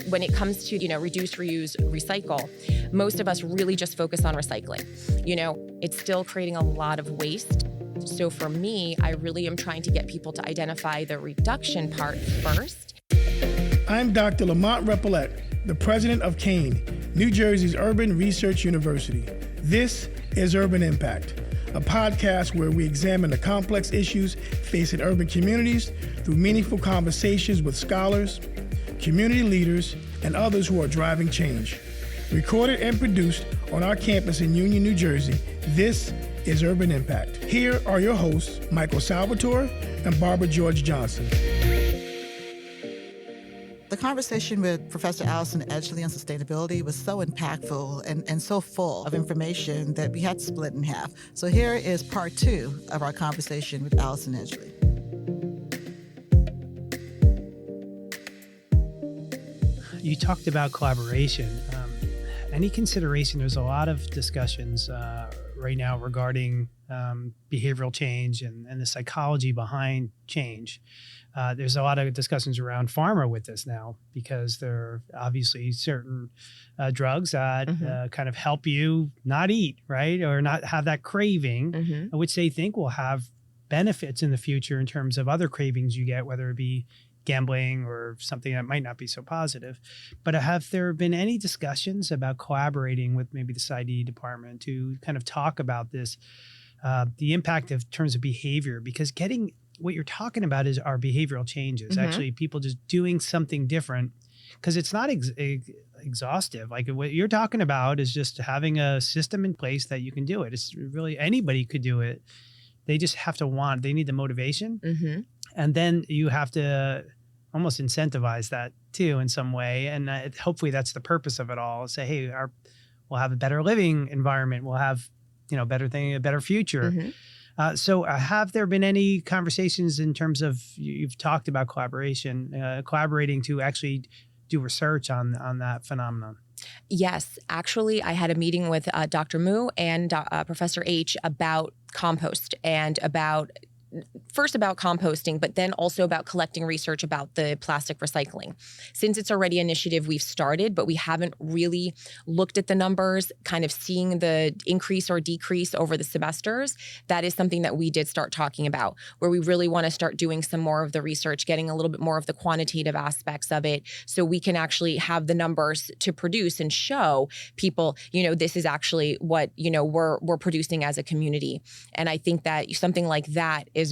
when it comes to, reduce, reuse, recycle, most of us really just focus on recycling. It's still creating a lot of waste. So for me, I really am trying to get people to identify the reduction part first. I'm Dr. Lamont Repollet, the president of Kean, New Jersey's Urban Research University. This is Urban Impact, a podcast where we examine the complex issues facing urban communities through meaningful conversations with scholars, community leaders, and others who are driving change. Recorded and produced on our campus in Union, New Jersey, this is Urban Impact. Here are your hosts, Michael Salvatore and Barbara George Johnson. The conversation with Professor Allison Edgley on sustainability was so impactful and so full of information that we had to split in half. So here is part 2 of our conversation with Allison Edgley. You talked about collaboration. Any consideration, there's a lot of discussions right now regarding behavioral change and the psychology behind change. There's a lot of discussions around pharma with this now because there are obviously certain drugs that kind of help you not eat, right? Or not have that craving, which they think will have benefits in the future in terms of other cravings you get, whether it be gambling or something that might not be so positive. But have there been any discussions about collaborating with maybe the PsyD department to kind of talk about this, the impact of terms of behavior? Because what you're talking about is our behavioral changes, actually people just doing something different, because it's not exhaustive. Like what you're talking about is just having a system in place that you can do it. It's really, anybody could do it. They just have to they need the motivation. And then you have to almost incentivize that too in some way. And hopefully that's the purpose of it all. Say, hey, we'll have a better living environment. We'll have, a better future. So have there been any conversations in terms of, you've talked about collaborating to actually do research on that phenomenon? Yes, actually, I had a meeting with Dr. Mu and Professor H about compost and about composting, but then also about collecting research about the plastic recycling. Since it's already an initiative we've started, but we haven't really looked at the numbers, kind of seeing the increase or decrease over the semesters, that is something that we did start talking about, where we really want to start doing some more of the research, getting a little bit more of the quantitative aspects of it, so we can actually have the numbers to produce and show people, this is actually what, we're producing as a community. And I think that something like that is,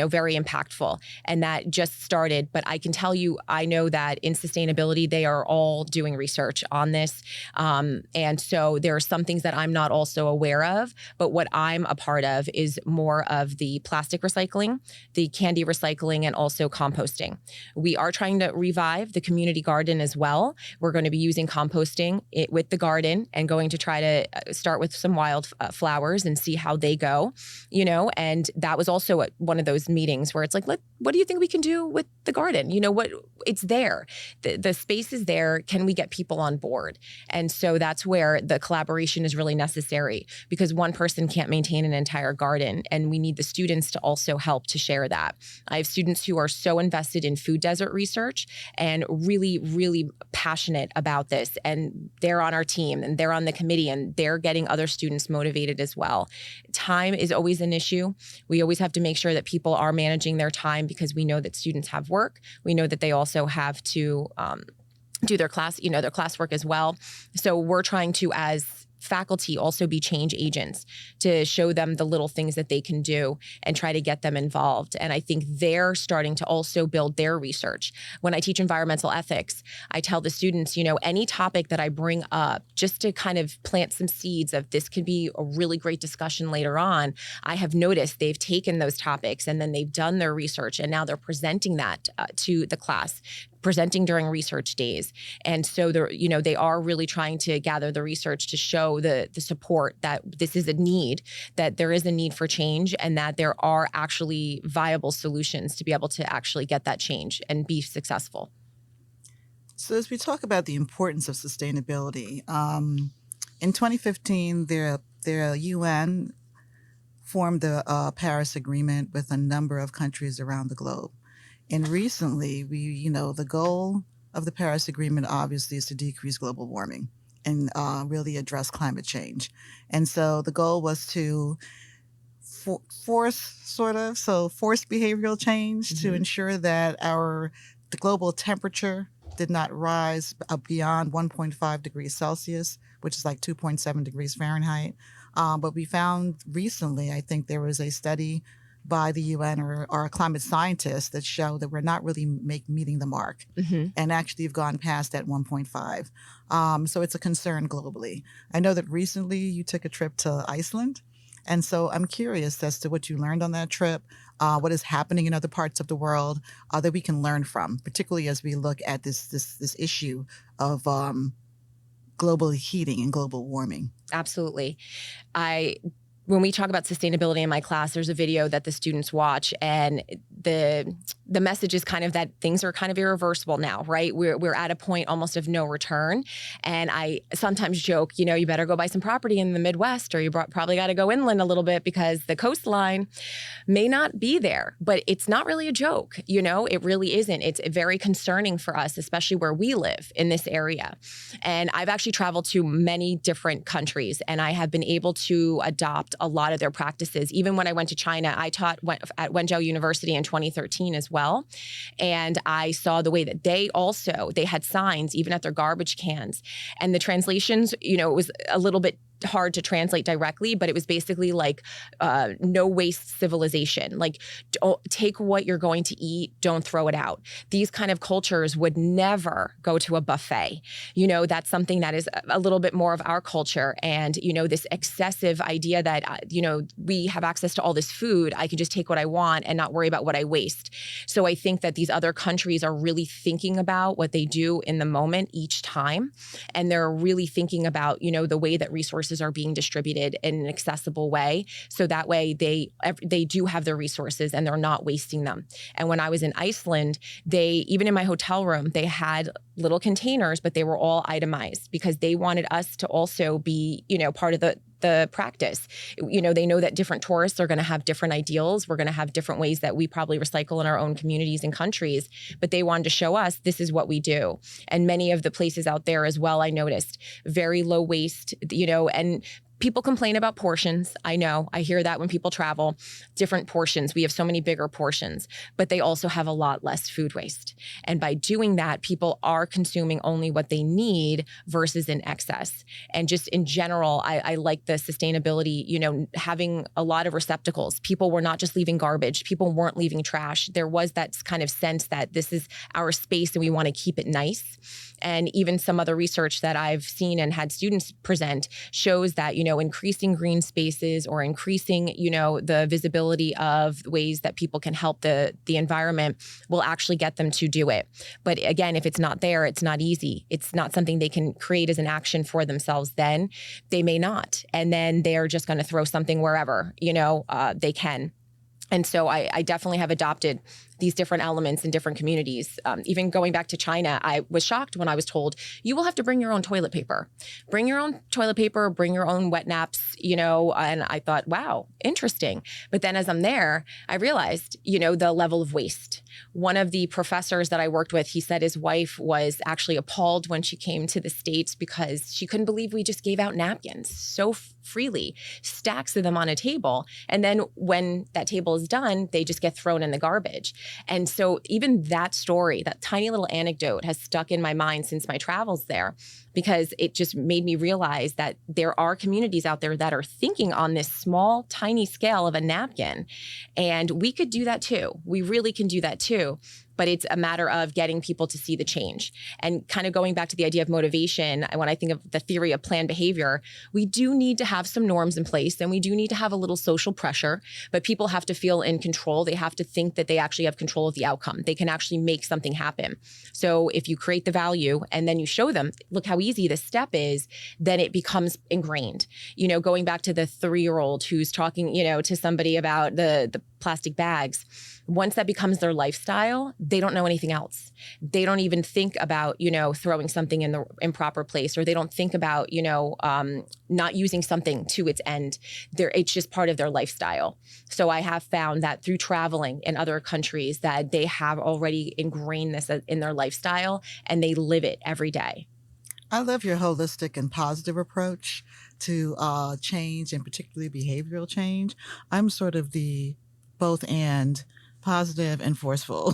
very impactful, and that just started. But I can tell you, I know that in sustainability, they are all doing research on this. And so there are some things that I'm not also aware of, but what I'm a part of is more of the plastic recycling, the candy recycling, and also composting. We are trying to revive the community garden as well. We're going to be using composting with the garden and going to try to start with some wild flowers and see how they go, and that was also one of those meetings where it's like, what do you think we can do with the garden? It's there. The space is there. Can we get people on board? And so that's where the collaboration is really necessary, because one person can't maintain an entire garden, and we need the students to also help to share that. I have students who are so invested in food desert research and really, really passionate about this, and they're on our team and they're on the committee, and they're getting other students motivated as well. Time is always an issue. We always have to make sure that people are managing their time, because we know that students have work. We know that they also have to do their classwork as well. So we're trying to, as faculty, also be change agents to show them the little things that they can do and try to get them involved. And I think they're starting to also build their research. When I teach environmental ethics, I tell the students, any topic that I bring up, just to kind of plant some seeds of this could be a really great discussion later on. I have noticed they've taken those topics and then they've done their research, and now they're presenting that to the class, presenting during research days. And so they are really trying to gather the research to show the support that this is a need, that there is a need for change, and that there are actually viable solutions to be able to actually get that change and be successful. So as we talk about the importance of sustainability, in 2015, the UN formed the Paris Agreement with a number of countries around the globe. And recently, the goal of the Paris Agreement, obviously, is to decrease global warming and really address climate change. And so the goal was to force behavioral change to ensure that the global temperature did not rise beyond 1.5 degrees Celsius, which is like 2.7 degrees Fahrenheit. But we found recently, I think there was a study by the UN or climate scientists that show that we're not really meeting the mark, and actually have gone past that 1.5. So it's a concern globally. I know that recently you took a trip to Iceland, and so I'm curious as to what you learned on that trip, what is happening in other parts of the world that we can learn from, particularly as we look at this issue of global heating and global warming. Absolutely. When we talk about sustainability in my class, there's a video that the students watch, and the message is kind of that things are kind of irreversible now, right? We're at a point almost of no return. And I sometimes joke, you better go buy some property in the Midwest, or you probably got to go inland a little bit because the coastline may not be there. But it's not really a joke, it really isn't. It's very concerning for us, especially where we live in this area. And I've actually traveled to many different countries, and I have been able to adopt a lot of their practices. Even when I went to China, I taught at Wenzhou University in 2013 as well. And I saw the way that they had signs even at their garbage cans. And the translations, it was a little bit hard to translate directly, but it was basically like no waste civilization. Like, don't take what you're going to eat, don't throw it out. These kind of cultures would never go to a buffet. That's something that is a little bit more of our culture. And, this excessive idea that, we have access to all this food, I can just take what I want and not worry about what I waste. So I think that these other countries are really thinking about what they do in the moment each time. And they're really thinking about, the way that resources are being distributed in an accessible way. So that way they do have their resources and they're not wasting them. And when I was in Iceland, even in my hotel room, they had little containers, but they were all itemized because they wanted us to also be, part of the practice. They know that different tourists are going to have different ideals. We're going to have different ways that we probably recycle in our own communities and countries, but they wanted to show us this is what we do. And many of the places out there as well, I noticed very low waste, and people complain about portions. I know. I hear that when people travel, different portions. We have so many bigger portions, but they also have a lot less food waste. And by doing that, people are consuming only what they need versus in excess. And just in general, I like the sustainability, having a lot of receptacles. People were not just leaving garbage. People weren't leaving trash. There was that kind of sense that this is our space and we want to keep it nice. And even some other research that I've seen and had students present shows that, increasing green spaces or increasing, the visibility of ways that people can help the environment will actually get them to do it. But again, if it's not there, it's not easy. It's not something they can create as an action for themselves. Then they may not. And then they're just going to throw something wherever, they can. And so I definitely have adopted these different elements in different communities. Even going back to China, I was shocked when I was told, you will have to bring your own toilet paper. Bring your own toilet paper, bring your own wet naps, and I thought, wow, interesting. But then as I'm there, I realized, the level of waste. One of the professors that I worked with, he said his wife was actually appalled when she came to the States because she couldn't believe we just gave out napkins so freely, stacks of them on a table. And then when that table is done, they just get thrown in the garbage. And so even that story, that tiny little anecdote has stuck in my mind since my travels there, because it just made me realize that there are communities out there that are thinking on this small, tiny scale of a napkin. And we could do that too. We really can do that too. But it's a matter of getting people to see the change. And kind of going back to the idea of motivation, when I think of the theory of planned behavior, we do need to have some norms in place and we do need to have a little social pressure, but people have to feel in control. They have to think that they actually have control of the outcome. They can actually make something happen. So if you create the value and then you show them, look how easy this step is, then it becomes ingrained. Going back to the 3-year-old who's talking, to somebody about the plastic bags. once that becomes their lifestyle, they don't know anything else. They don't even think about, throwing something in the improper place, or they don't think about, not using something to its end. It's just part of their lifestyle. So I have found that through traveling in other countries that they have already ingrained this in their lifestyle and they live it every day. I love your holistic and positive approach to change, and particularly behavioral change. I'm sort of the both and, positive and forceful.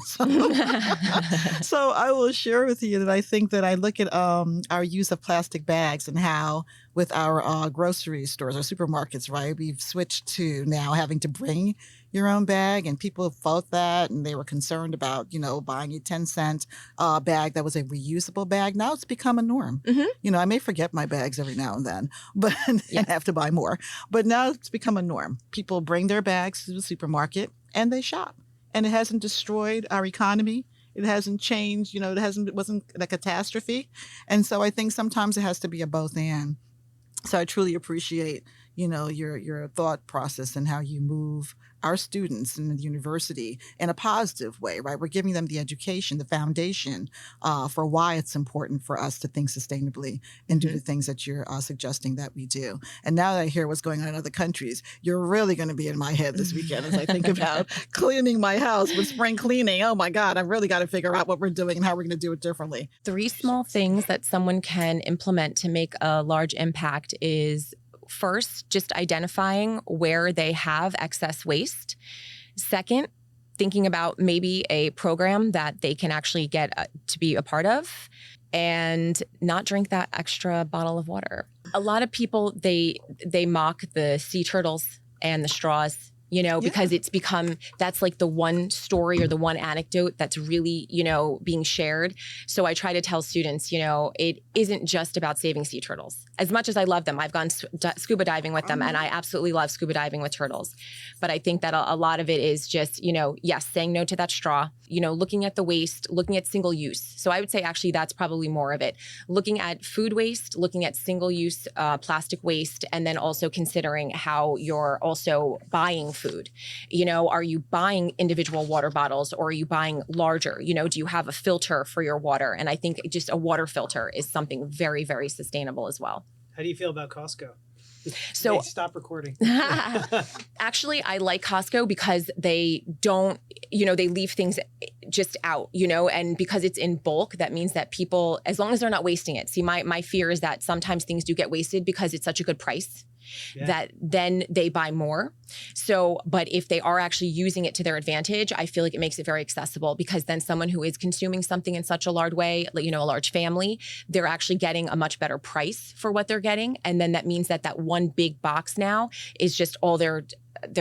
So I will share with you that I think that I look at our use of plastic bags and how with our grocery stores or supermarkets, right, we've switched to now having to bring your own bag, and people felt that and they were concerned about, buying a 10-cent bag that was a reusable bag. Now it's become a norm. Mm-hmm. I may forget my bags every now and then, but and have to buy more. But now it's become a norm. People bring their bags to the supermarket and they shop. And it hasn't destroyed our economy. It hasn't changed, it wasn't a catastrophe. And so I think sometimes it has to be a both and. So I truly appreciate, your thought process and how you move our students in the university in a positive way, right? We're giving them the education, the foundation for why it's important for us to think sustainably and do the things that you're suggesting that we do. And now that I hear what's going on in other countries, you're really going to be in my head this weekend as I think about cleaning my house with spring cleaning. Oh my God, I've really got to figure out what we're doing and how we're going to do it differently. 3 small things that someone can implement to make a large impact is, first, just identifying where they have excess waste. Second, thinking about maybe a program that they can actually get to be a part of, and not drink that extra bottle of water. A lot of people, they mock the sea turtles and the straws, because it's become, that's like the one story or the one anecdote that's really, being shared. So I try to tell students, it isn't just about saving sea turtles. As much as I love them, I've gone scuba diving with them, and I absolutely love scuba diving with turtles. But I think that a lot of it is just, yes, saying no to that straw, looking at the waste, looking at single use. So I would say actually that's probably more of it. Looking at food waste, looking at single use plastic waste, and then also considering how you're also buying food. Are you buying individual water bottles, or are you buying larger? Do you have a filter for your water? And I think just a water filter is something very, very sustainable as well. How do you feel about Costco? So hey, stop recording. Actually, I like Costco because they don't, they leave things just out, and because it's in bulk, that means that people, as long as they're not wasting it. See, my fear is that sometimes things do get wasted because it's such a good price. Yeah. That then they buy more. So, but if they are actually using it to their advantage, I feel like it makes it very accessible, because then someone who is consuming something in such a large way, a large family, they're actually getting a much better price for what they're getting. And then that means that one big box now is just all they're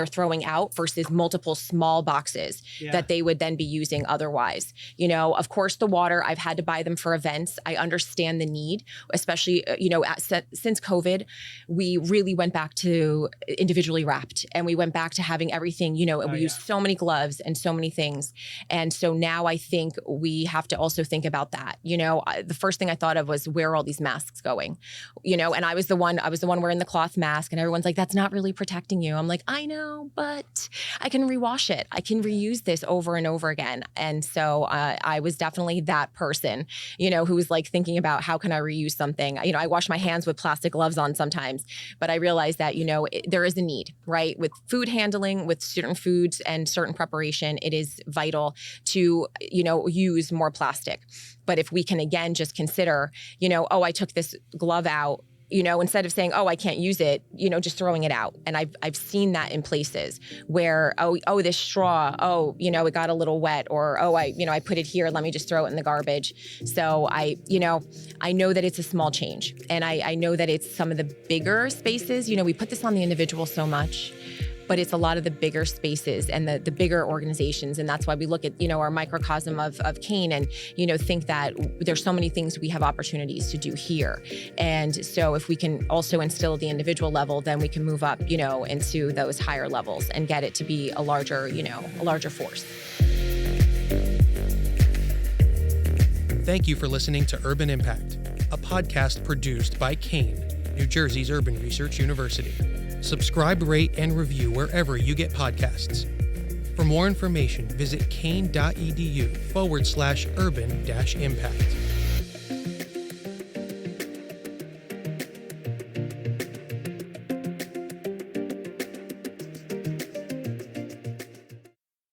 throwing out versus multiple small boxes that they would then be using otherwise. Of course, the water, I've had to buy them for events. I understand the need, especially, since COVID, we really went back to individually wrapped, and we went back to having everything, we used so many gloves and so many things. And so now I think we have to also think about that. The first thing I thought of was, where are all these masks going? And I was the one wearing the cloth mask, and everyone's like, that's not really protecting you. I'm like, I know, but I can rewash it. I can reuse this over and over again. And so I was definitely that person, who was like thinking about, how can I reuse something? I wash my hands with plastic gloves on sometimes, but I realized that, there is a need, right? With food handling, with certain foods and certain preparation, it is vital to, use more plastic. But if we can, again, just consider, I took this glove out, instead of saying, I can't use it, just throwing it out. And I've seen that in places where, this straw, it got a little wet, or, I put it here, let me just throw it in the garbage. So I know that it's a small change. And I know that it's some of the bigger spaces, we put this on the individual so much, but it's a lot of the bigger spaces and the bigger organizations. And that's why we look at, our microcosm of Kean and, think that there's so many things we have opportunities to do here. And so if we can also instill at the individual level, then we can move up, into those higher levels and get it to be a larger force. Thank you for listening to Urban Impact, a podcast produced by Kean, New Jersey's Urban Research University. Subscribe, rate, and review wherever you get podcasts. For more information, visit kean.edu/urban-impact.